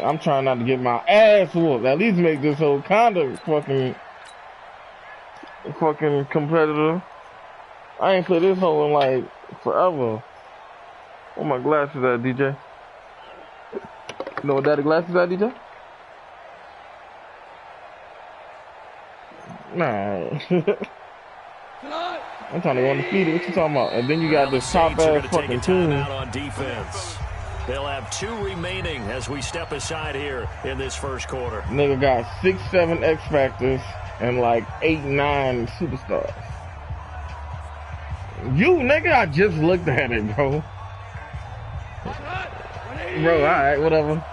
I'm trying not to get my ass whooped. At least make this whole kind of fucking competitive. I ain't played this whole in like forever. Where my glasses at, DJ? You know what daddy glasses at, DJ? Nah. I'm trying to go undefeated. What you talking about? And then you got this top ass fucking team. Out on defense. They'll have 2 remaining as we step aside here in this first quarter. Nigga got 6, 7 X Factors and like 8, 9 superstars. You nigga, I just looked at it, bro. Bro, alright, whatever.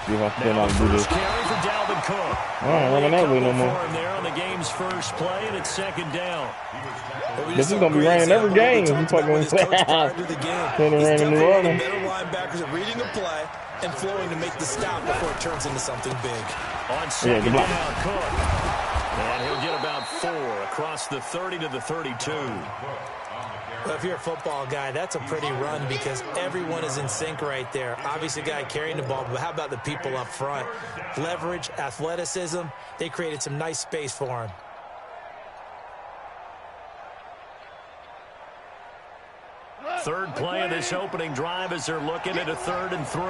See if I still know how to do this. I ain't running that way no more. There on the game's first play, and it's second down. This is gonna be raining every game. You fucking turning rain in New Orleans. Better linebackers are reading a play and flowing to make the stop before it turns into something big. On second down, Cook. And he'll get about 4 across the 30 to the 32. Well, if you're a football guy, that's a pretty run because everyone is in sync right there. Obviously, the guy carrying the ball, but how about the people up front? Leverage, athleticism, they created some nice space for him. Third play of this opening drive as they're looking at a 3rd and 3.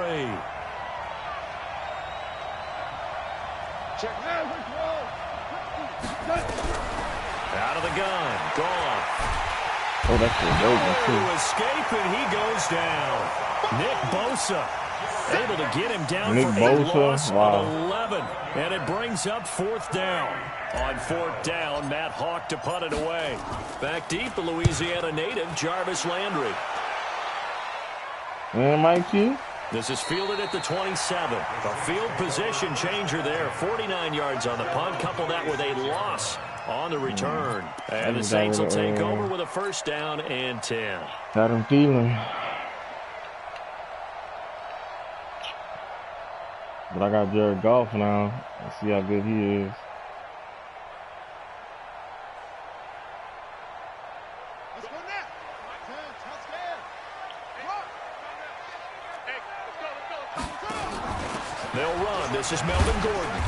Out of the gun, gone. Oh, that's the Logan, too. To escape, and he goes down. Nick Bosa able to get him down for a loss of 11. And it brings up 4th down. On 4th down, Matt Hawk to punt it away. Back deep, the Louisiana native, Jarvis Landry. And Mikey. This is fielded at the 27. A field position changer there. 49 yards on the punt. Couple that with a loss on the return. And the Saints will take over with a 1st down and 10. Got him feeling. But I got Jared Goff now. Let's see how good he is. They'll run. This is Melvin Gordon.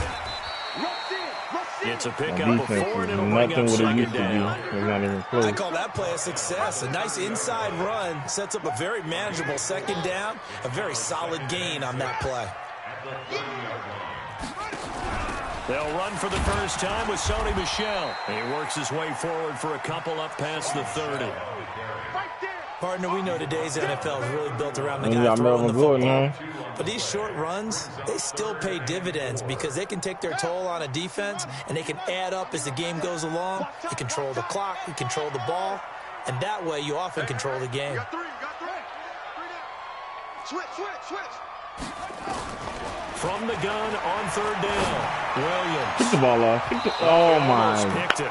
It's a pickup of 4, and it'll bring up 2nd down. I call that play a success. A nice inside run sets up a very manageable 2nd down. A very solid gain on that play. They'll run for the first time with Sony Michel. He works his way forward for a couple up past the 30. Partner, we know today's NFL is really built around the guy throwing the football. But these short runs, they still pay dividends because they can take their toll on a defense and they can add up as the game goes along. You control the clock, you control the ball, and that way you often control the game. From the gun on 3rd down, Williams. Pick the ball off. Oh, my. Picked it.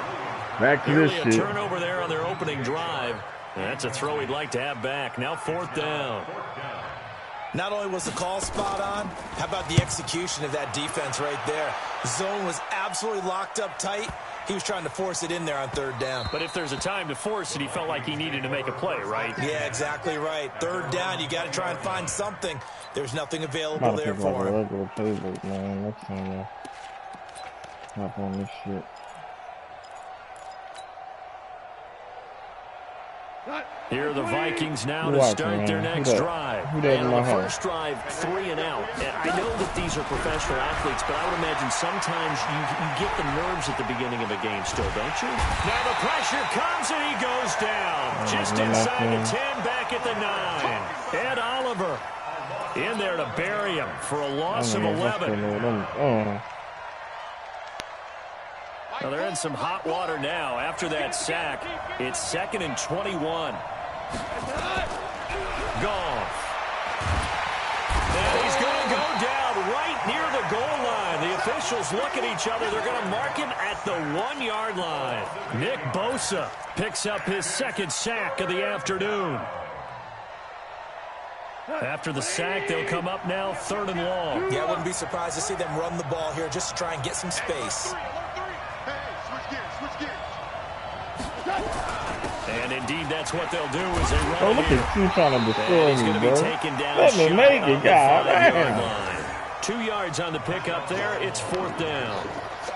Back to this shit. A turnover there on their opening drive. That's a throw he'd like to have back. Now 4th down. Not only was the call spot on, how about the execution of that defense right there? The zone was absolutely locked up tight. He was trying to force it in there on 3rd down. But if there's a time to force it, he felt like he needed to make a play, right? Yeah, exactly right. 3rd down, you got to try and find something. There's nothing available there for him. Regular playbook, man. Next time, hop on this shit. Here are the Vikings now to start their next drive. And on the first drive, 3 and out. And I know that these are professional athletes, but I would imagine sometimes you get the nerves at the beginning of a game still, don't you? Now the pressure comes and he goes down. Just inside the 10, back at the 9. Ed Oliver in there to bury him for a loss of 11. Well, they're in some hot water now. After that sack, it's 2nd and 21. Goff. And he's going to go down right near the goal line. The officials look at each other. They're going to mark him at the 1-yard line. Nick Bosa picks up his 2nd sack of the afternoon. After the sack, they'll come up now 3rd and long. Yeah, I wouldn't be surprised to see them run the ball here just to try and get some space. And in indeed that's what they'll do as they run. Oh, look at you trying to destroy me, bro. Let me make it, God damn. 2 yards on the pickup there. It's 4th down.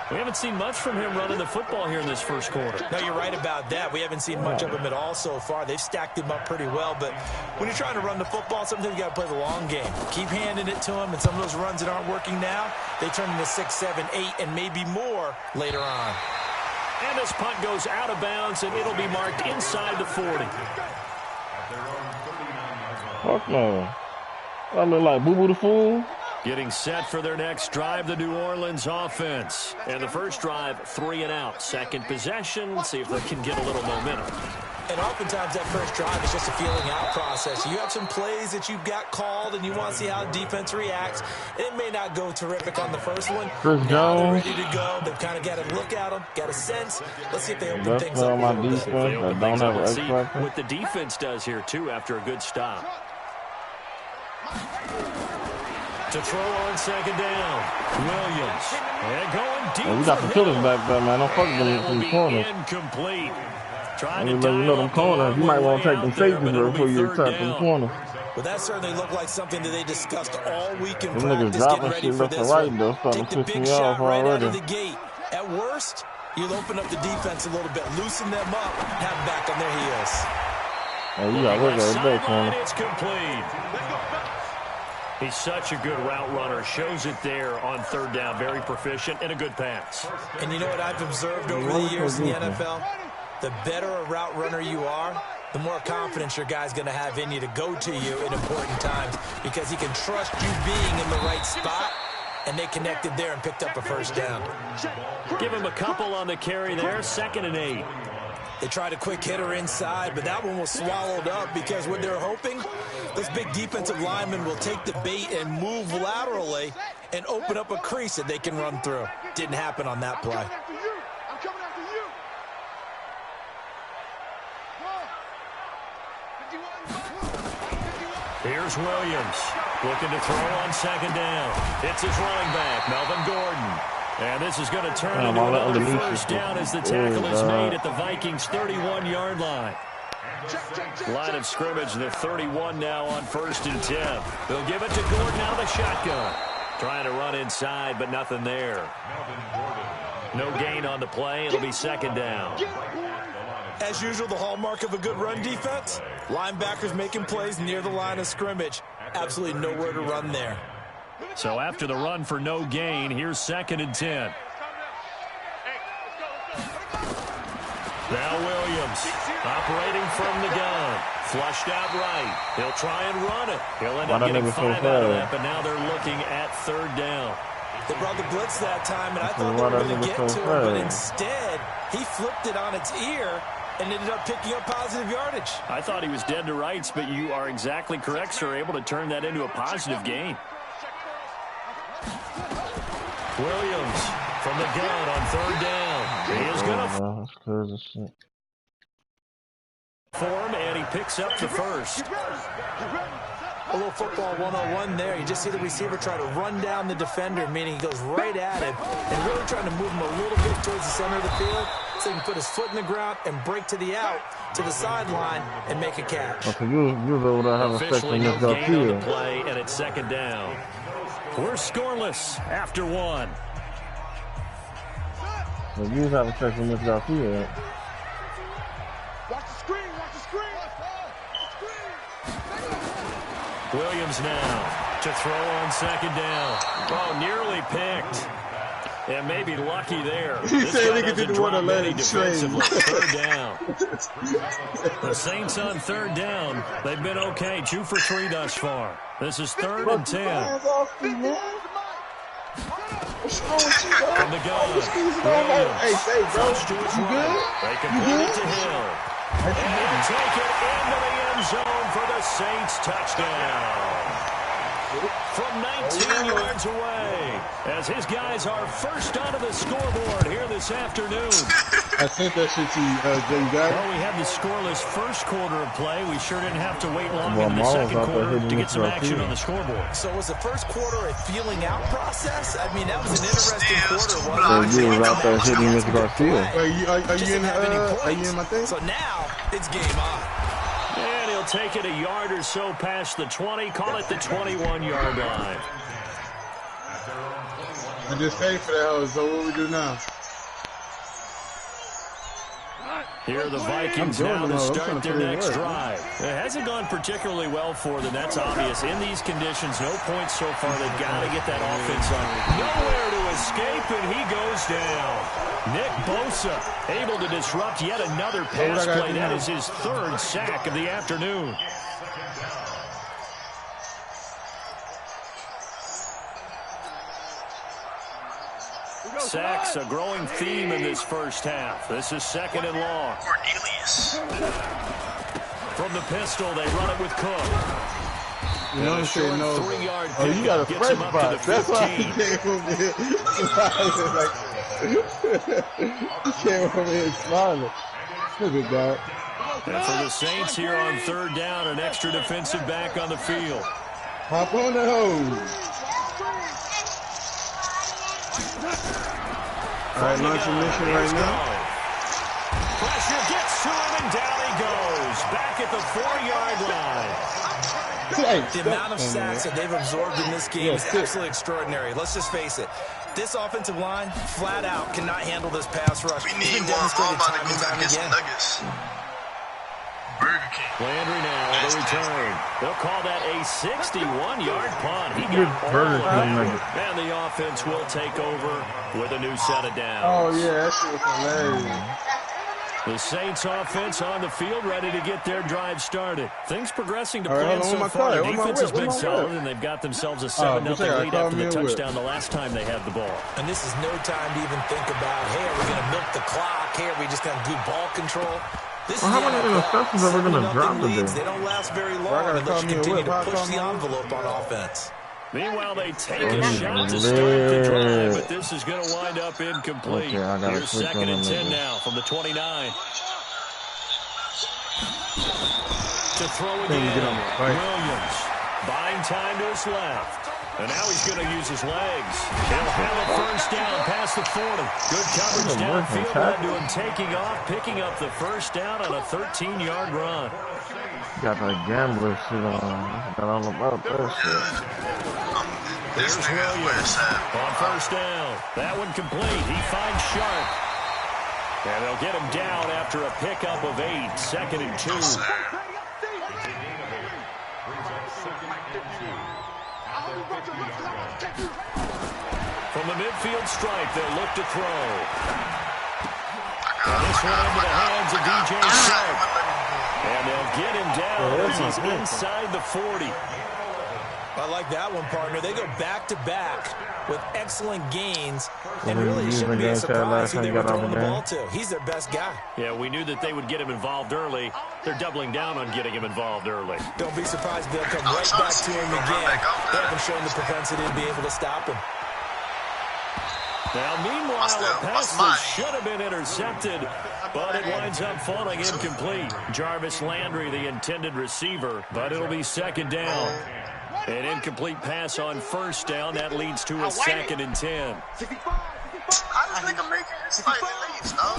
We haven't seen much from him running the football here in this first quarter. No, you're right about that. We haven't seen much of him at all so far. They've stacked him up pretty well, but when you're trying to run the football, sometimes you got to play the long game. Keep handing it to him, and some of those runs that aren't working now, they turn into 6, 7, 8, and maybe more later on. And this punt goes out of bounds, and it'll be marked inside the 40. Fuck no. I look like Boo Boo the Fool. Getting set for their next drive, the New Orleans offense. And the first drive, 3 and out. Second possession, see if they can get a little momentum. And oftentimes that first drive is just a feeling out process. You have some plays that you've got called, and you want to see how defense reacts. It may not go terrific on the first one. Chris now Jones. they're ready to go. They've kind of got to look at them, got a sense. Let's see if they open things up. My defense, I don't have an X factor. What the defense does here, too, after a good stop. To throw on second down, Williams. And going deep. We got some killers back there, man. Don't fuck with them corners. Incomplete. Let you know them corners. You might want to take them safeties before you attack them corners. Well, that certainly looked like something that they discussed all week in them practice, getting ready for this right, one. though, Take the big shot right out of the gate. At worst, you'll open up the defense a little bit, loosen them up, have them back on their heels. Oh, you got to look at that corner. It's complete. He's such a good route runner. Shows it there on third down. Very proficient and a good pass. And you know what I've observed over the years in the NFL? The better a route runner you are, the more confidence your guy's going to have in you to go to you in important times because he can trust you being in the right spot, and they connected there and picked up a first down. Give him a couple on the carry there. 2nd and 8. They tried a quick hitter inside, but that one was swallowed up because what they're hoping, those big defensive linemen will take the bait and move laterally and open up a crease that they can run through. Didn't happen on that play. Here's Williams looking to throw on second down. It's his running back, Melvin Gordon. And this is going to turn into another first down as the tackle is made at the Vikings' 31-yard line. Line of scrimmage, the 31 now on 1st and 10. They'll give it to Gordon out of the shotgun. Trying to run inside, but nothing there. No gain on the play. It'll be 2nd down. As usual, the hallmark of a good run defense, linebackers making plays near the line of scrimmage. Absolutely nowhere to run there. So after the run for no gain, here's 2nd and 10. Now Williams operating from the gun. Flushed out right. He'll try and run it. He'll end up getting 5 out of that, but now they're looking at 3rd down. They brought the blitz that time, and I thought they were going to get to it, but instead he flipped it on its ear and ended up picking up positive yardage. I thought he was dead to rights, but you are exactly correct, sir. Able to turn that into a positive gain. Williams from the gun on 3rd down. He is going to form, and he picks up the first. A little football 101 there. You just see the receiver try to run down the defender, meaning he goes right at him and really trying to move him a little bit towards the center of the field so he can put his foot in the ground and break to the out, to the sideline, and make a catch. Okay, you able to have Officially no gain on the play, and it's 2nd down. We're scoreless after 1. Well, you have a check from Miss Garcia. Watch the screen, watch the screen. Williams now to throw on 2nd down. Oh, nearly picked. And maybe lucky there. He said he didn't want to let it defensively. 3rd down. The Saints on 3rd down. They've been okay. 2 for 3 thus far. This is 3rd and 10. From the gun. Williams. Hey, bro. You good? They complete it to Hill. And he'll take it into the end zone for the Saints touchdown. from 19 yards away, as his guys are first onto the scoreboard here this afternoon. I sent that shit to you, Jay. You got it? Well, we had the scoreless first quarter of play. We sure didn't have to wait long into the second quarter to get some action on the scoreboard. So was the first quarter a feeling out process? I mean, that was an interesting quarter. So you was out there hitting Mr. Garcia. Are you in my thing? So now it's game on. And he'll take it a yard or so past the 20, call it the 21-yard line. I just paid for that, so what we do now? Here are the Vikings now to start their next drive. It hasn't gone particularly well for them. That's obvious. In these conditions, no points so far. They've got to get that offense on. Nowhere to escape, and he goes down. Nick Bosa able to disrupt yet another pass play. That is his third sack of the afternoon. Sacks, a growing theme in this first half. This is second and long. From the pistol, they run it with Cook. You know, short no. 3-yard Oh, you got a fresh spot. That's why he came over here smiling. Look at that. And for the Saints here on third down, an extra defensive back on the field. Hop on the hose. All right, launching mission right now. Pressure gets to him, and down he goes. Back at the 4-yard line. The amount of sacks that they've absorbed in this game is absolutely extraordinary. Let's just face it. This offensive line, flat out, cannot handle this pass rush. We need more ball about to go get some nuggets. Burger King. Landry now on the return. They'll call that a 61-yard punt. He got Burger King. And the offense will take over with a new set of downs. Oh, yeah, that shit was hilarious. The Saints offense on the field, ready to get their drive started. Things progressing to All right, plan so my far. car. The defense has been solid, and they've got themselves a 7-0 lead after the touchdown the last time they had the ball. And this is no time to even think about, hey, are we going to milk the clock? Hey, are we just going to do ball control? This Well, how many interceptions are we going to drop today? They don't last very long unless you continue to push the envelope on offense. Meanwhile, they take a shot to start the drive, but this is going to wind up incomplete. Okay, here's second and 10 now from the 29. To throw again, Williams buying time to his left. And now he's going to use his legs. He'll have a first down past the 40. Good coverage downfield led to him taking off, picking up the first down on a 13-yard run. Got that gambler shit on. Got all about that shit. This nigga's where it's at. On first down. That one complete. He finds Sharp. And they'll get him down after a pickup of 8. Second and 2. From the midfield stripe, they'll look to throw. And this one into the hands of DJ Sharp. And they'll get him down as he's inside the 40. I like that one, partner. They go back-to-back with excellent gains. And really, it shouldn't be a surprise who they were throwing the ball to. He's their best guy. Yeah, we knew that they would get him involved early. They're doubling down on getting him involved early. Don't be surprised if they'll come right back to him again. They haven't shown the propensity to be able to stop him. Now, meanwhile, a pass that should have been intercepted, but it winds up falling incomplete. Jarvis Landry, the intended receiver, but it'll be second down. An incomplete pass on first down. That leads to a second and 10. I just think I'm making this like leads, dog.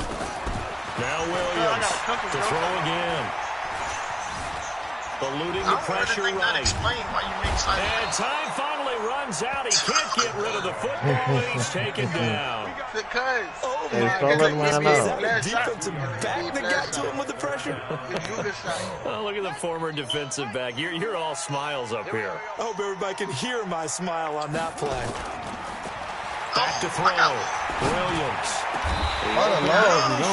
Now Williams to throw again. Eluding the pressure right. And time finally runs out. He can't get rid of the football, and he's taken down. Because oh my God, defensive back that got to him with the pressure. Oh, look at the former defensive back. You're all smiles up here. I hope everybody can hear my smile on that play. Back to throw. Williams.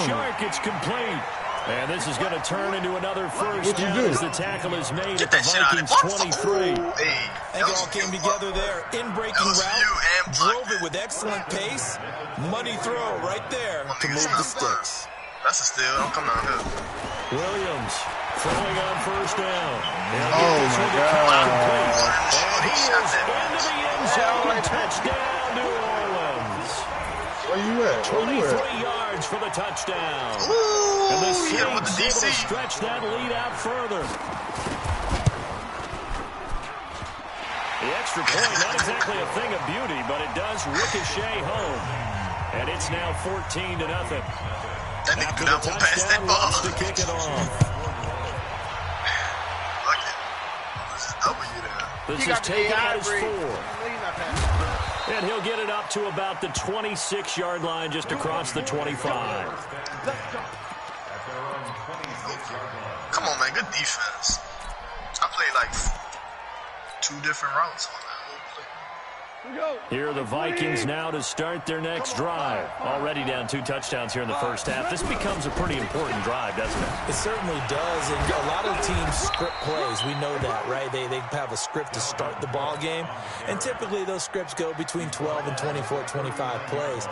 Shark, it's complete. And this is going to turn into another first down as the tackle is made at the Vikings 23. They all came together there. In-breaking route. Drove it with excellent pace. Money throw right there to move the sticks. That's a steal. Don't come down here. Williams throwing on first down. Oh, my God. And he will goes into the end zone. Touchdown, New Orleans. Where you at? 23 yards for the touchdown. Ooh, and the Saints able to to stretch that lead out further. The extra point, not exactly a thing of beauty, but it does ricochet home. And it's now 14-0. After the touchdown, wants to kick it off. Look it. This is W there. This is taken as 4. And he'll get it up to about the 26-yard line, just across the 25. Come on, man. Good defense. I played like 2 different routes on that whole play. Here are the Vikings now to start their next drive. Already down 2 touchdowns here in the first half. This becomes a pretty important drive, doesn't it? It certainly does, and a lot of teams script plays. We know that, right? They have a script to start the ball game, and typically those scripts go between 12 and 24, 25 plays.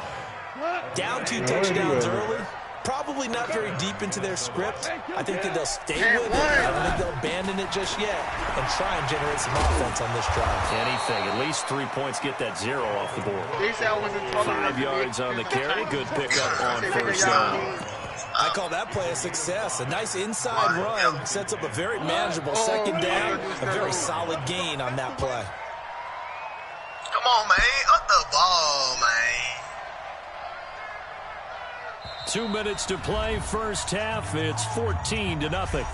Down 2 touchdowns early, probably not very deep into their script. I think that they'll stay with it. I don't think they'll abandon it just yet and try and generate some offense on this drive. Anything. At least 3 points. Get that 0 off the board. 5 yards on the carry. Good pickup on first down. I call that play a success. A nice inside run sets up a very manageable second down. A very solid gain on that play. Come on, man. Up the ball, man. 2 minutes to play, first half. It's 14-0.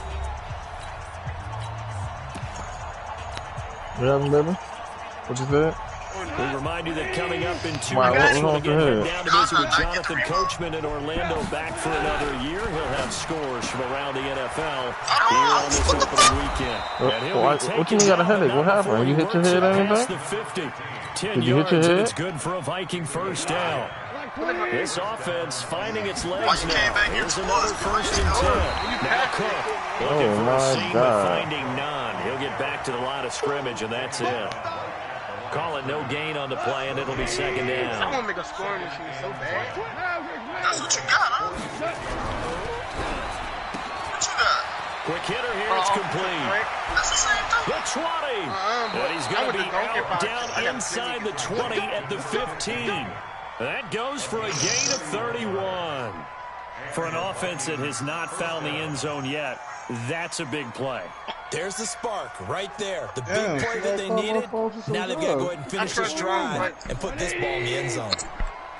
Yeah, baby. What you said? We remind you that coming up in 2 minutes, we'll get down to visit with Jonathan Coachman in Orlando, back for another year. He'll have scores from around the NFL here on this opening weekend. What you mean you got a headache? What happened? You hit your head or anything? 10 Did you hit your yards, head? It's good for a Viking first down. This offense finding its legs now. Here's another 1st and 10. Now Cook looking for a seam, but finding none. He'll get back to the line of scrimmage, and that's it. Call it no gain on the play, and it'll be second down. I want to make a scoring machine so bad. That's what you got, huh? What you got? Quick hitter here, it's complete. That's the same thing. The 20. And he's going to be out down inside the 20 at the 15. That goes for a gain of 31. For an offense that has not found the end zone yet, that's a big play. There's the spark right there. The big play that they needed. Now they've got to go ahead and finish this drive and put this ball in the end zone.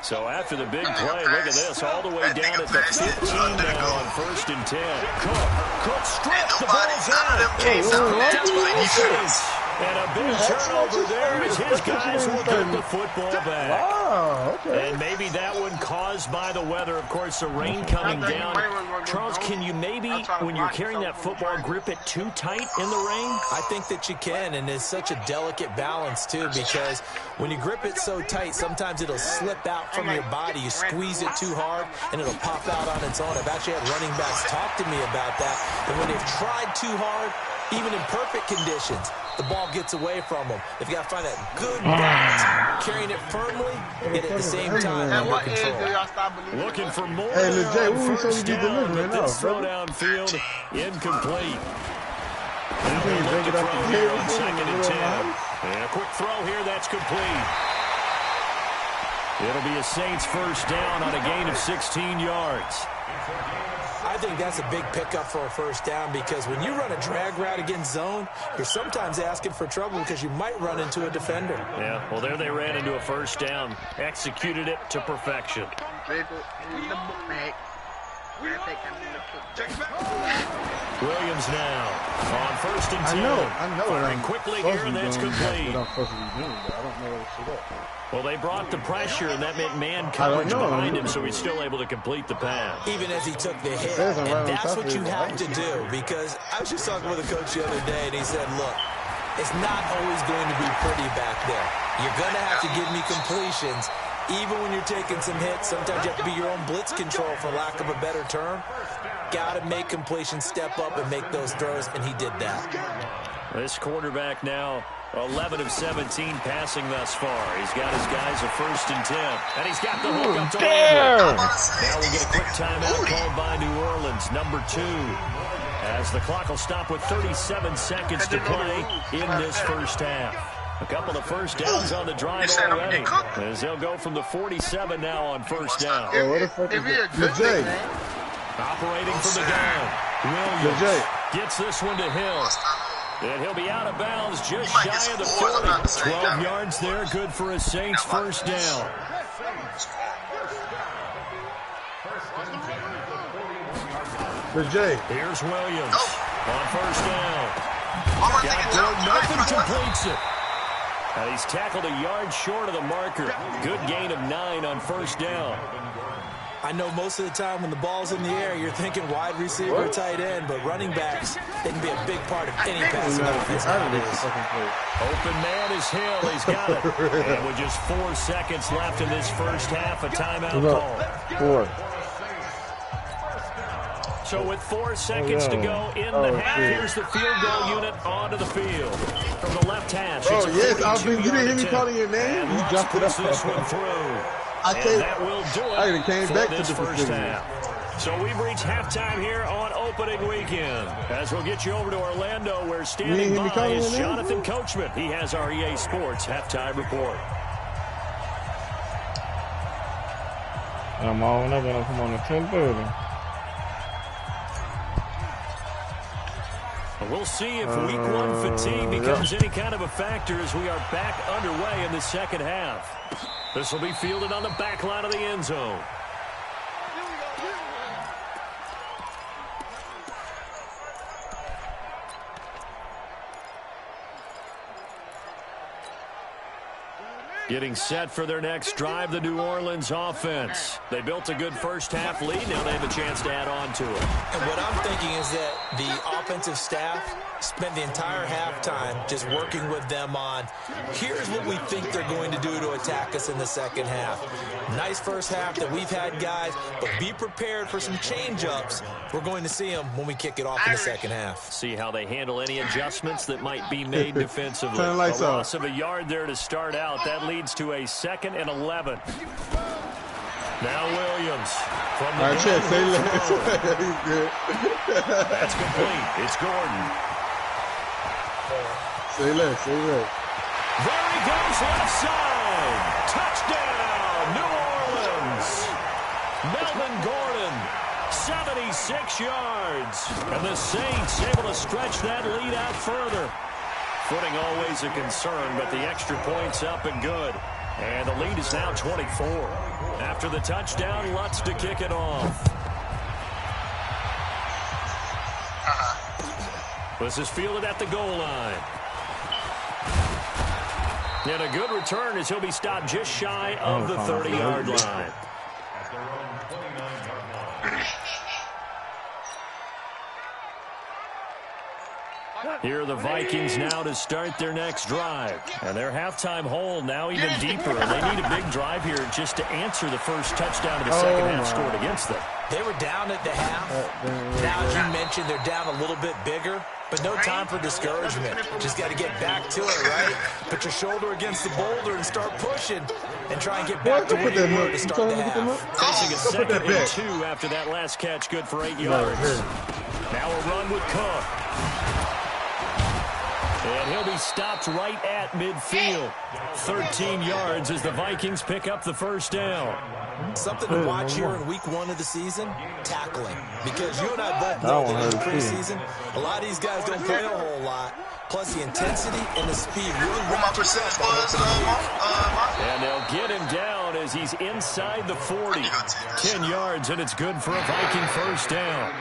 So after the big play, look at this, all the way down at the 15 now on 1st and 10. Cook stripped, the ball's out. And a big turnover there as his guys will get the football back. Wow, okay. And maybe that one caused by the weather. Of course, the rain coming down. Charles, can you maybe, when you're carrying that football, grip it too tight in the rain? I think that you can, and it's such a delicate balance, too, because when you grip it so tight, sometimes it'll slip out from your body. You squeeze it too hard, and it'll pop out on its own. I've actually had running backs talk to me about that, and when they've tried too hard, even in perfect conditions, the ball gets away from them. They've got to find that good balance, carrying it firmly, yet at the same time under control. Looking for more Hey, look, Jay, on what we first supposed to be down, delivering but this now, throw brother? downfield, incomplete. You Now can't they break look it to up throw the here table, on 2nd and 10. man. And a quick throw here, that's complete. It'll be a Saints first down on a gain of 16 yards. I think that's a big pickup for a first down because when you run a drag route against zone, you're sometimes asking for trouble because you might run into a defender. Yeah, well, there they ran into a first down. Executed it to perfection. Williams now on 1st and 10. I know. Firing quickly here, and that's complete. What I'm supposed to be doing, but I don't know what to do. Well, they brought the pressure, and that meant man coverage behind him, so he's still able to complete the pass. Even as he took the hit, and that's what you have to do, because I was just talking with a coach the other day, and he said, look, it's not always going to be pretty back there. You're going to have to give me completions. Even when you're taking some hits, sometimes you have to be your own blitz control, for lack of a better term. Got to make completions step up and make those throws, and he did that. This quarterback now 11 of 17 passing thus far. He's got his guys a 1st and 10. And he's got the hook up to Lambert. Now we'll get a quick timeout called by New Orleans, number 2. As the clock will stop with 37 seconds to play in this first half. A couple of first downs on the drive already. As they'll go from the 47 now on first down. What the fuck is that? Operating from the gun. Williams gets this one to Hill. And he'll be out of bounds just shy of the 40. 12 yards there, good for a Saints first down. Here's Williams on first down. Got Gordon, nothing, completes it. He's tackled a yard short of the marker. Good gain of 9 on first down. I know most of the time when the ball's in the air, you're thinking wide receiver or tight end, but running backs, they can be a big part of any passing offense nowadays. Open man is Hill. He's got it. And with just 4 seconds left in this first half, a timeout call. 4. So with 4 seconds to go in the half, here's the field goal unit onto the field. From the left hash, it's a 42-yard you didn't hear me calling your name? And you dropped it up. This one through. And that will do it for this first half. So we've reached halftime here on opening weekend. As we'll get you over to Orlando, where standing by is Jonathan Coachman. He has our EA Sports halftime report. I'm all up and come on at 10:30. We'll see if week 1 fatigue becomes any kind of a factor as we are back underway in the second half. This will be fielded on the back line of the end zone. Getting set for their next drive, the New Orleans offense. They built a good first half lead. Now they have a chance to add on to it. And what I'm thinking is that the offensive staff spent the entire halftime just working with them on, here's what we think they're going to do to attack us in the second half. Nice first half that we've had, guys, but be prepared for some change-ups. We're going to see them when we kick it off in the second half. See how they handle any adjustments that might be made defensively. A loss of a yard there to start out. That leads to a 2nd and 11. Now Williams from the That's complete. It's Gordon. Say less. There he goes, left side. Touchdown, New Orleans. Melvin Gordon, 76 yards. And the Saints able to stretch that lead out further. Footing always a concern, but the extra point's up and good. And the lead is now 24. After the touchdown, Lutz to kick it off. This is fielded at the goal line. And a good return as he'll be stopped just shy of the 30-yard line. Here are the Vikings now to start their next drive. And their halftime hole now even deeper. And they need a big drive here just to answer the first touchdown of the second half scored against them. They were down at the half. Now, as you mentioned, they're down a little bit bigger. But no time for discouragement. Just got to get back to it, right? Put your shoulder against the boulder and start pushing. And try and get back to where you were to start the half. Facing a 2nd and 2 after that last catch, good for 8 yards. Now a run with Cook. And he'll be stopped right at midfield. 13 yards as the Vikings pick up the first down. Something to watch here in week 1 of the season, tackling. Because you and I both know that in the preseason, a lot of these guys don't play a whole lot. Plus the intensity and the speed really ratchets up. And they'll get him down as he's inside the 40. 10 yards, and it's good for a Viking first down.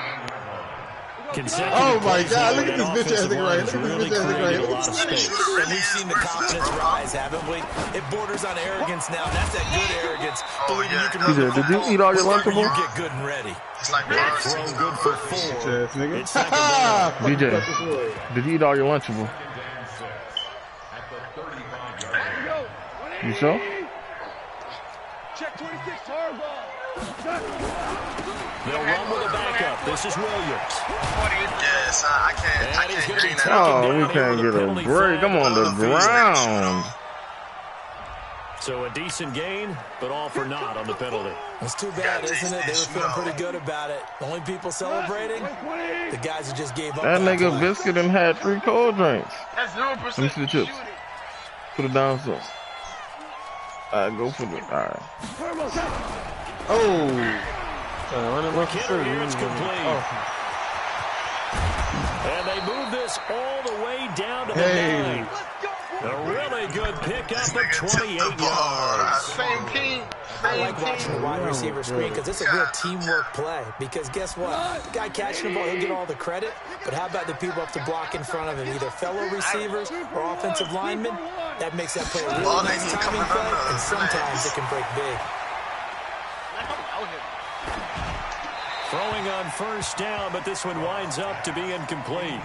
Oh my God, look at this bitch ass nigga right here. Look at this bitch ass nigga right here. And we've seen the confidence rise, haven't we? It borders on arrogance now. That's that good arrogance. Believing you can run did you eat all your Lunchables? You get good and ready. It's like throw good for 4. It's DJ, did you eat all your Lunchables? You sure? Check 26, hardball. They'll run with a backup. This is Williams. Yes, I can't dream that. Oh, we can't get a break. I'm on the ground. So a decent gain, but all for naught on the penalty. It's too bad, isn't it? They were feeling pretty good about it. The only people celebrating, the guys who just gave up. That nigga Biscuit and had 3 cold drinks. That's 0%. Let me see the chips. for the downside. Alright, go for the. Alright. Oh. McKinnon here, it's complete. And they move this all the way down to the 9. A really good pickup of 28 yards. Same team. I like watching the wide receiver screen because it's a real teamwork play. Because guess what? The guy catching the ball, he'll get all the credit. But how about the people up to block in front of him, either fellow receivers or offensive linemen? That makes that play a really nice timing play, and sometimes it can break big. Throwing on first down, but this one winds up to be incomplete.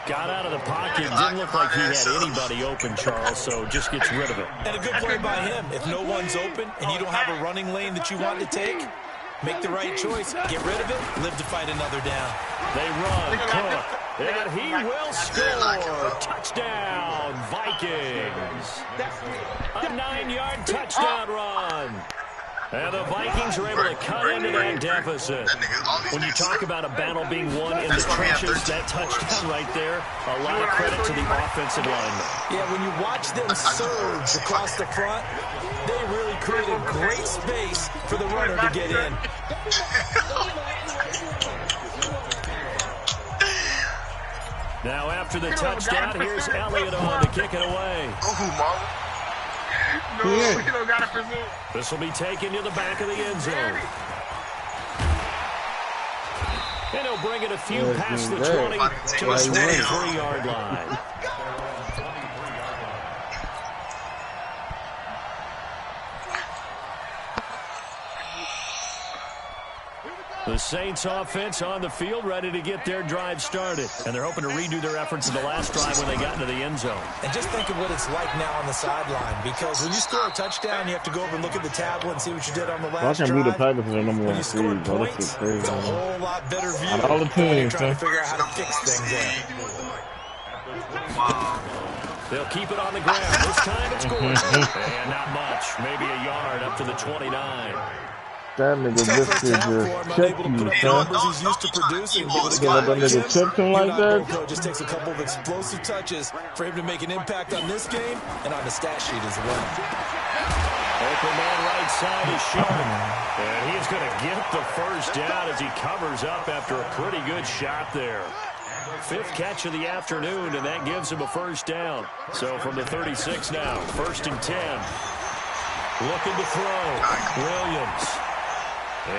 Got out of the pocket. Didn't look like he had anybody open, Charles, so just gets rid of it. And a good play by him. If no one's open and you don't have a running lane that you want to take, make the right choice. Get rid of it. Live to fight another down. They run. Cook. And he will score. Touchdown, Vikings. A 9-yard touchdown run. And the Vikings are able to cut into that deficit. When you talk about a battle being won in the trenches, that touchdown right there, a lot of credit to the offensive linemen. Yeah, when you watch them surge across the front, they really created great space for the runner to get in. Now after the touchdown, here's Elliott on to kick it away. No, we don't got to present. This will be taken to the back of the end zone. And he'll bring it a few past the 20 to the 23-yard line. The Saints offense on the field, ready to get their drive started. And they're hoping to redo their efforts in the last drive when they got into the end zone. And just think of what it's like now on the sideline. Because when you score a touchdown, you have to go over and look at the tablet and see what you did on the last drive. Be the Packers in the number when one you score seed, points, it's a whole lot better view. All the teams, trying to figure out how to fix things there. They'll keep it on the ground. This time it's good. And not much. Maybe a yard up to the 29. That nigga just checked you, son. He's used to producing, but with a That guy nigga checked him like that. It just takes a couple of explosive touches for him to make an impact on this game and on the stat sheet as well. Open man right side is Sharp. And he's going to get the first down as he covers up after a pretty good shot there. 5th catch of the afternoon, and that gives him a first down. So from the 36 now, 1st and 10. Looking to throw. Williams.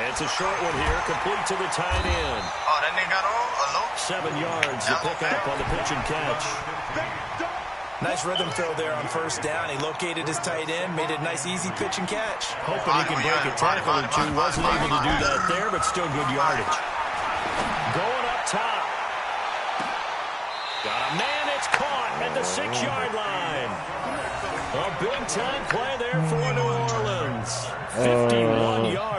It's a short one here, complete to the tight end. Oh, that nigga got all 7 yards to pick up on the pitch and catch. Nice rhythm throw there on first down. He located his tight end, made it a nice, easy pitch and catch. Hoping he can break a tackle or two. Wasn't able to do that there, but still good yardage. Going up top. Got a man, it's caught at the 6-yard line. A big-time play there for New Orleans. 51 yards.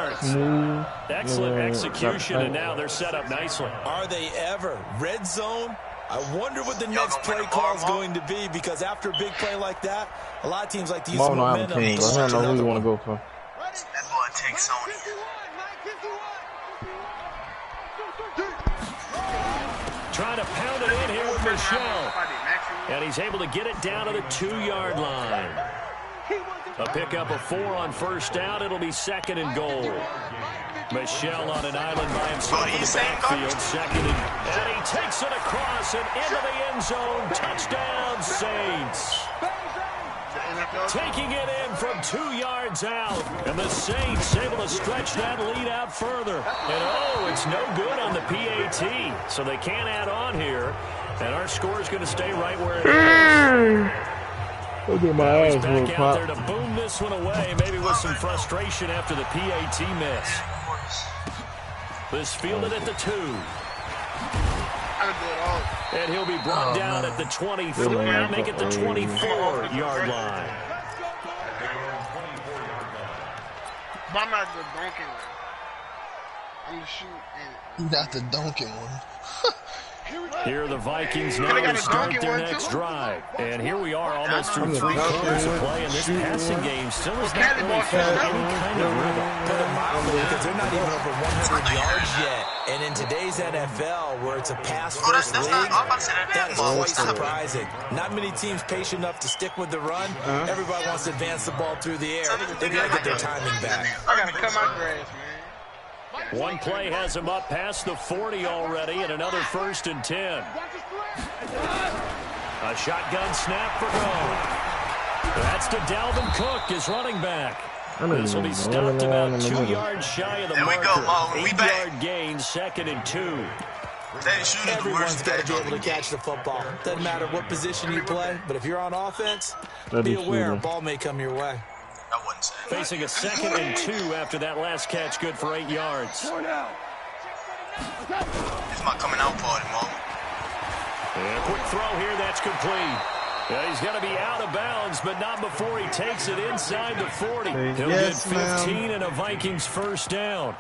Excellent execution, and now they're set up nicely. Are they ever? Red zone? I wonder what the next play call is going to be, because after a big play like that, a lot of teams like to use some momentum. I don't know who you want to go for. That boy takes Sony. Trying to pound it in here with Michelle. And he's able to get it down to the 2-yard line. A pickup of 4 on first down. It'll be 2nd and goal. Michelle on an island by himself in the backfield. 2nd and he takes it across and into the end zone. Touchdown, Saints. Taking it in from 2 yards out. And the Saints able to stretch that lead out further. And it's no good on the PAT. So they can't add on here. And our score is going to stay right where it is. Look at my He's ass, back out there to boom this one away, maybe with some frustration after the PAT miss. This fielded at the 2. And he'll be brought down at the 23, make it the 24-yard line. I'm not the dunking one. I'm the shoot. Not the dunking one. Here are the Vikings now to start their next drive. And here we are almost through 3 quarters of play, and this passing game still has not really found any kind of rhythm. Put it mildly, because they're not even over 100 yards yet. And in today's NFL, where it's a pass-first league, that is quite surprising. Not many teams patient enough to stick with the run. Everybody wants to advance the ball through the air. They've got to get their timing back. I got to cut my grass, man. One play has him up past the 40 already, and another 1st and 10. A shotgun snap for goal. That's to Dalvin Cook, his running back. This will be stopped about 2 yards shy of the marker. 8-yard gain, 2nd and 2. Everyone's got to be able to catch the football. Doesn't matter what position you play, but if you're on offense, be aware a ball may come your way. Facing a 2nd and 2 after that last catch, good for 8 yards. It's my coming out party, Mom. And a quick throw here, that's complete. Yeah, he's going to be out of bounds, but not before he takes it inside the 40. He'll get 15 and a Vikings 1st down.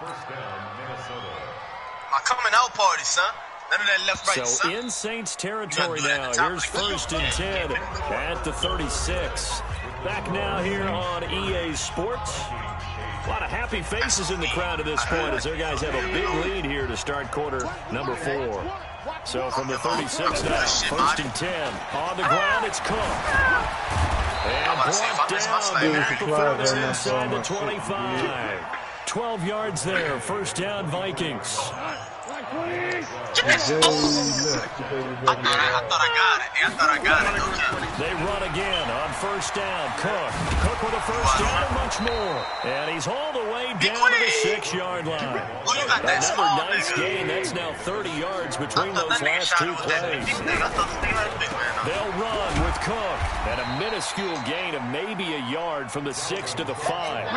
My coming out party, son. None of that left, right, so in Saints territory now. Here's 1st and 10 at the 36. Back now here on EA Sports. A lot of happy faces in the crowd at this point as their guys have a big lead here to start quarter number 4. So from the 36 now, 1st and 10. On the ground, it's Cook. And brought down back before this inside the 25. 12 yards there, 1st down Vikings. I thought I got it. Okay. They run again on 1st down. Cook with a 1st down and much more. And he's all the way down to the 6-yard line. Another nice gain. That's now 30 yards between those last 2 plays. They'll run with Cook. And a minuscule gain of maybe a yard from the 6 to the 5.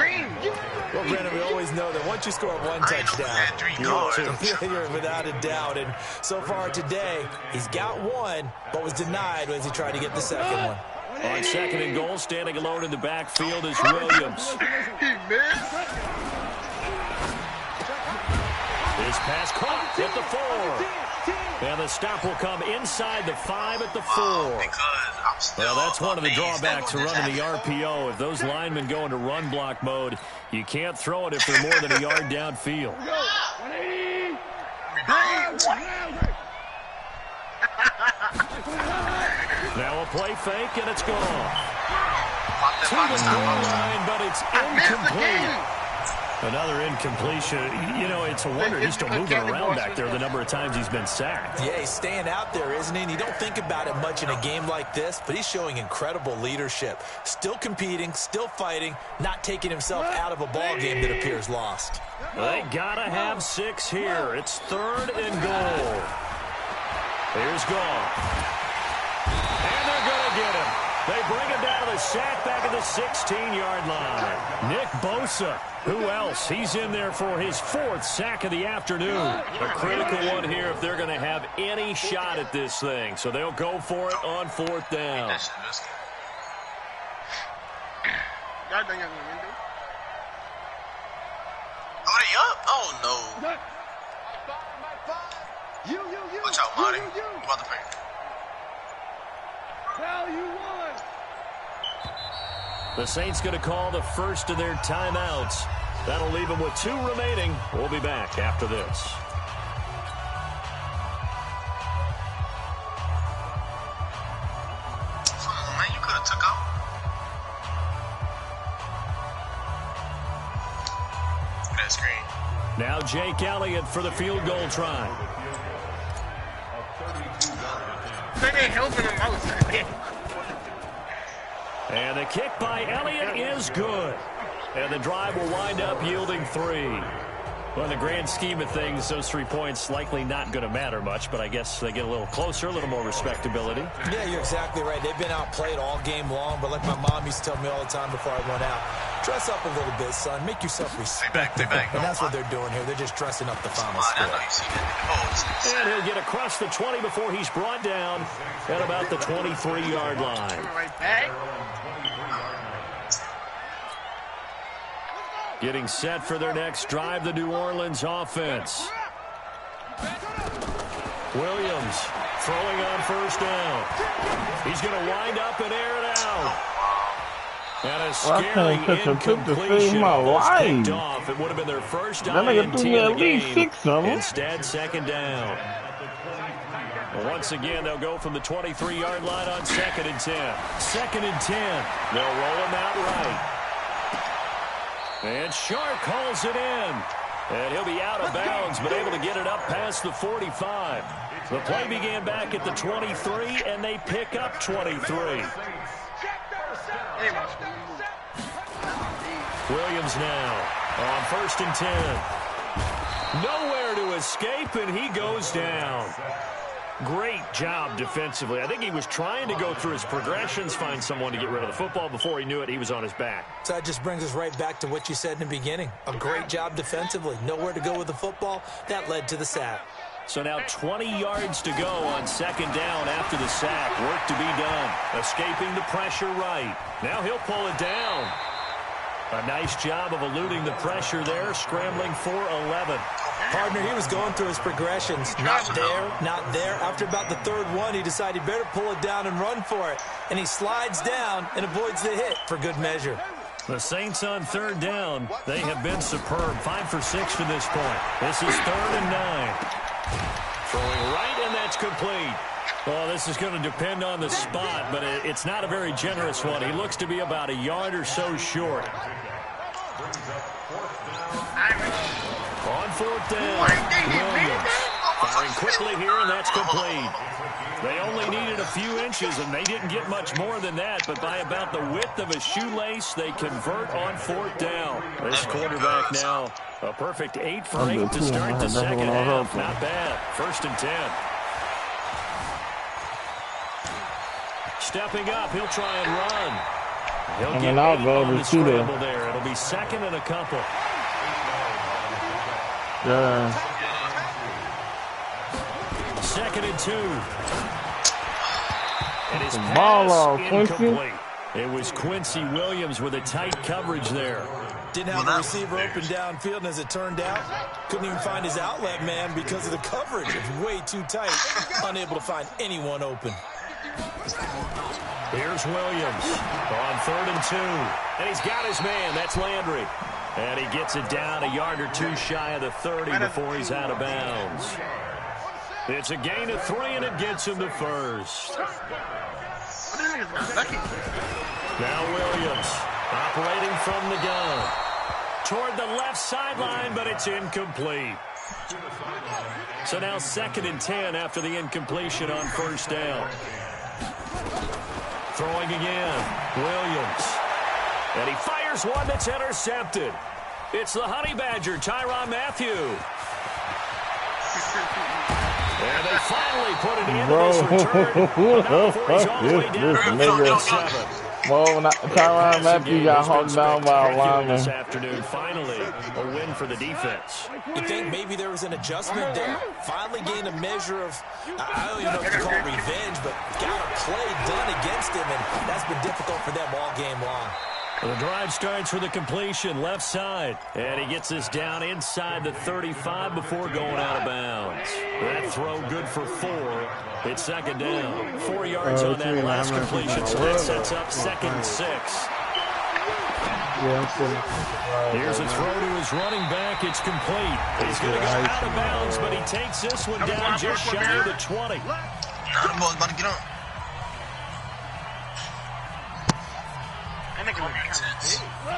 Well, Brandon, we always know that once you score 1 touchdown, you're without a doubt. And so far today, he's got 1, but was denied as he tried to get the 2nd one. On 2nd and goal, standing alone in the backfield is Williams. His pass caught at the 4. And the stop will come inside the 5 at the 4. Well, that's one of the drawbacks of running the RPO. If those linemen go into run block mode, you can't throw it if they're more than a yard downfield. Now a play fake, and it's gone. To the goal line, but it's incomplete. Another incompletion. You know, it's a wonder he's still moving around back there the number of times he's been sacked. Yeah, he's staying out there, isn't he? And you don't think about it much in a game like this, but he's showing incredible leadership. Still competing, still fighting, not taking himself out of a ball game that appears lost. They gotta have 6 here. It's 3rd and goal. Here's Goff. And they're gonna get him. They bring him down to the sack back at the 16-yard line. Nick Bosa. Who else? He's in there for his 4th sack of the afternoon. A critical one here if they're going to have any shot at this thing. So they'll go for it on 4th down. Oh, they up? Oh, no. Watch out, Marty. You about to pay. The Saints going to call the first of their timeouts. That'll leave them with 2 remaining. We'll be back after this. Come on, man. You could have took out. Look at that screen. Now Jake Elliott for the field goal try. They ain't helping him out. And the kick by Elliott is good. And the drive will wind up yielding 3. Well, in the grand scheme of things, those 3 points likely not going to matter much, but I guess they get a little closer, a little more respectability. Yeah, you're exactly right. They've been outplayed all game long, but like my mom used to tell me all the time before I went out, dress up a little bit, son. Make yourself respectable. And that's what they're doing here. They're just dressing up the final score. And he'll get across the 20 before he's brought down at about the 23-yard line. Getting set for their next drive, the New Orleans offense. Williams throwing on first down. He's going to wind up and air it out. And a scary incompletion almost picked off. It would have been their first INT of the game. Instead, second down. Well, once again, they'll go from the 23-yard line on 2nd and 10. 2nd and 10. They'll roll him out right. And Shark calls it in. And he'll be out of bounds, but able to get it up past the 45. The play began back at the 23, and they pick up 23. Williams now on 1st and 10. Nowhere to escape, and he goes down. Great job defensively. I think he was trying to go through his progressions, find someone to get rid of the football. Before he knew it, he was on his back. So that just brings us right back to what you said in the beginning. A great job defensively. Nowhere to go with the football. That led to the sack. So now 20 yards to go on 2nd down after the sack. Work to be done. Escaping the pressure right. Now he'll pull it down. A nice job of eluding the pressure there, scrambling for 11. Partner, he was going through his progressions. Not there, not there. After about the 3rd one, he decided he better pull it down and run for it. And he slides down and avoids the hit for good measure. The Saints on 3rd down. They have been superb. 5 for 6 to this point. This is 3rd and 9. Throwing right, and that's complete. Well, this is going to depend on the spot, but it's not a very generous one. He looks to be about a yard or so short. On 4th down, Williams firing quickly here, and that's complete. They only needed a few inches, and they didn't get much more than that, but by about the width of a shoelace, they convert on 4th down. This quarterback now, a perfect 8 for 8 to start the second half. Not bad. 1st and 10. Stepping up, he'll try and run. He'll get on the scramble there. It'll be 2nd and a couple. Yeah. 2nd and 2. And his pass incomplete. It was Quincy Williams with a tight coverage there. Didn't have a receiver open downfield, and as it turned out, couldn't even find his outlet man because of the coverage. It was way too tight, unable to find anyone open. Here's Williams on 3rd and 2. And he's got his man. That's Landry. And he gets it down a yard or two shy of the 30 before he's out of bounds. It's a gain of 3, and it gets him to 1st. Now Williams operating from the gun. Toward the left sideline, but it's incomplete. So now 2nd and 10 after the incompletion on 1st down. Throwing again, Williams. And he fires one that's intercepted. It's the Honey Badger, Tyrann Mathieu. And they finally put it into this return. About 4, he's all the way down to 7. Well, Tyrann Mathieu got hung down by a lineman this afternoon. Finally, a win for the defense. You think maybe there was an adjustment there? Finally gained a measure of, I don't even know if you call it revenge, but got a play done against him, and that's been difficult for them all game long. The drive starts with a completion left side, and he gets this down inside the 35 before going out of bounds. That throw good for 4. It's 2nd down. 4 yards on that last completion, so that sets up 2nd and 6. Here's a throw to his running back. It's complete. He's going to go out of bounds, but he takes this one down just shy of the 20. About to get on.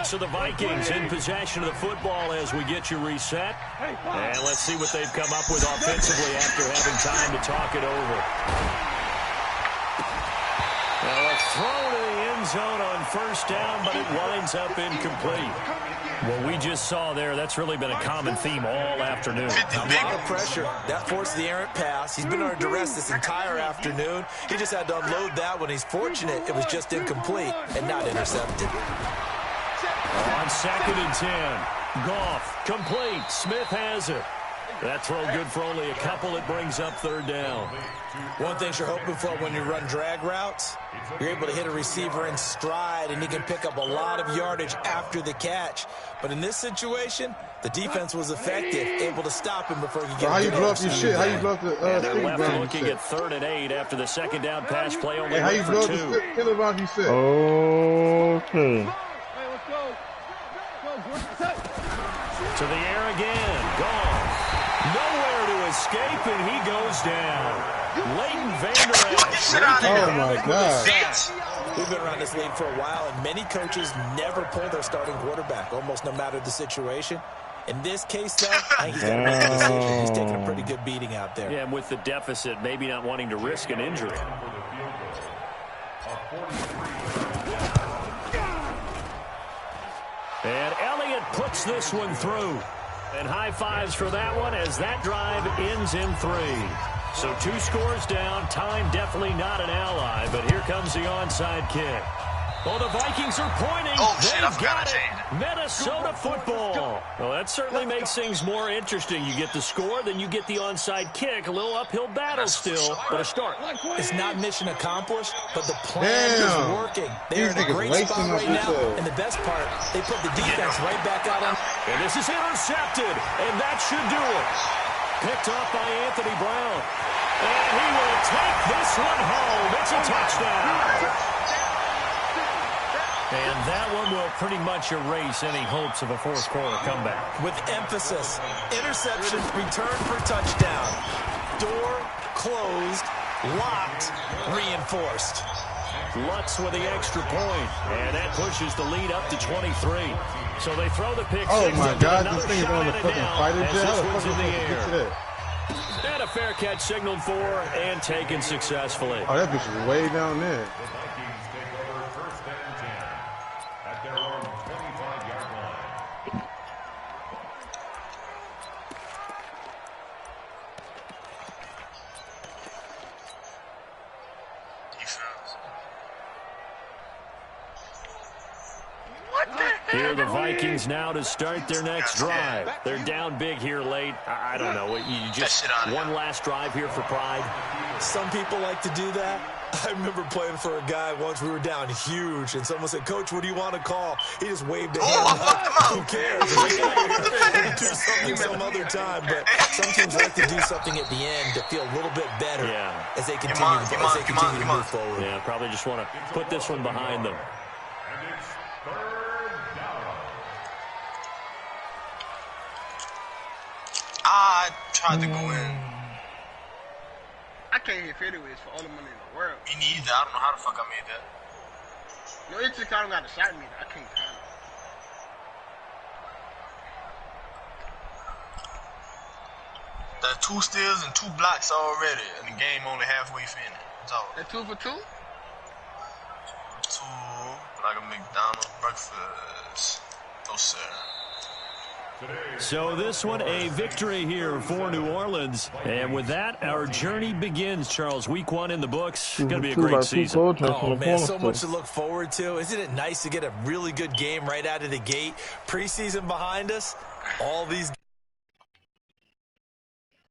So the Vikings in possession of the football as we get you reset. And let's see what they've come up with offensively after having time to talk it over. Now a throw to the end zone on 1st down, but it winds up incomplete. What we just saw there, that's really been a common theme all afternoon. A lot of pressure. That forced the errant pass. He's been under duress this entire afternoon. He just had to unload that one. He's fortunate it was just incomplete and not intercepted. On 2nd and 10, Goff complete. Smith has it. That throw good for only a couple. It brings up third down. One thing you're hoping for when you run drag routes, you're able to hit a receiver in stride, and he can pick up a lot of yardage after the catch. But in this situation, the defense was effective, able to stop him before he how you blow up your shit? How you blow up the they're left looking at 3rd and 8 after the second down pass play. Only how you blow up the you said? Okay. To the air again. Gone. Nowhere to escape, and he goes down. Leighton Vander Esch. Oh, my God. We've been around this league for a while, and many coaches never pull their starting quarterback, almost no matter the situation. In this case, though, I think he's got to make a decision. He's taking a pretty good beating out there. Yeah, and with the deficit, maybe not wanting to risk an injury. And Elliott puts this one through. And high fives for that one as that drive ends in 3. So 2 scores down. Time definitely not an ally, but here comes the onside kick. Oh, the Vikings are pointing. Oh, shit, I They've forgot got to it. Minnesota football. Well, that certainly makes things more interesting. You get the score, then you get the onside kick. A little uphill battle still, but a start. It's not mission accomplished, but the plan is working. They're in a great spot right now, and the best part, they put the defense right back out on. And this is intercepted, and that should do it. Picked off by Anthony Brown. And he will take this one home. It's a touchdown. And that one will pretty much erase any hopes of a fourth-quarter comeback. With emphasis, interception, return for touchdown. Door closed, locked, reinforced. Lutz with the extra point, and that pushes the lead up to 23. So they throw the pick. Oh, my God, this thing is on the fucking fighter jet. How the fuck in the air. that? And a fair catch signaled for and taken successfully. Oh, that bitch is way down there. Here are the Vikings now to start their next drive. They're down big here late. I don't know. You just one last drive here for pride. Some people like to do that. I remember playing for a guy once. We were down huge, and someone said, "Coach, what do you want to call?" He just waved a hand. Who cares? Do something some other time. But some teams like to do something at the end to feel a little bit better as they continue to move forward. Yeah, probably just want to put this one behind them. I tried to go in. I can't hit fadeaways for all the money in the world. Me neither. I don't know how the fuck I made that. No, it just kind of got a shot me. I can't count it. There's 2 steals and 2 blocks already, and the game only halfway finished. That's all. That 2 for 2? 2 like a McDonald's breakfast. No, sir. So this one, a victory here for New Orleans. And with that, our journey begins, Charles. Week 1 in the books. It's going to be a great season. Oh, man, so much to look forward to. Isn't it nice to get a really good game right out of the gate? Preseason behind us, all these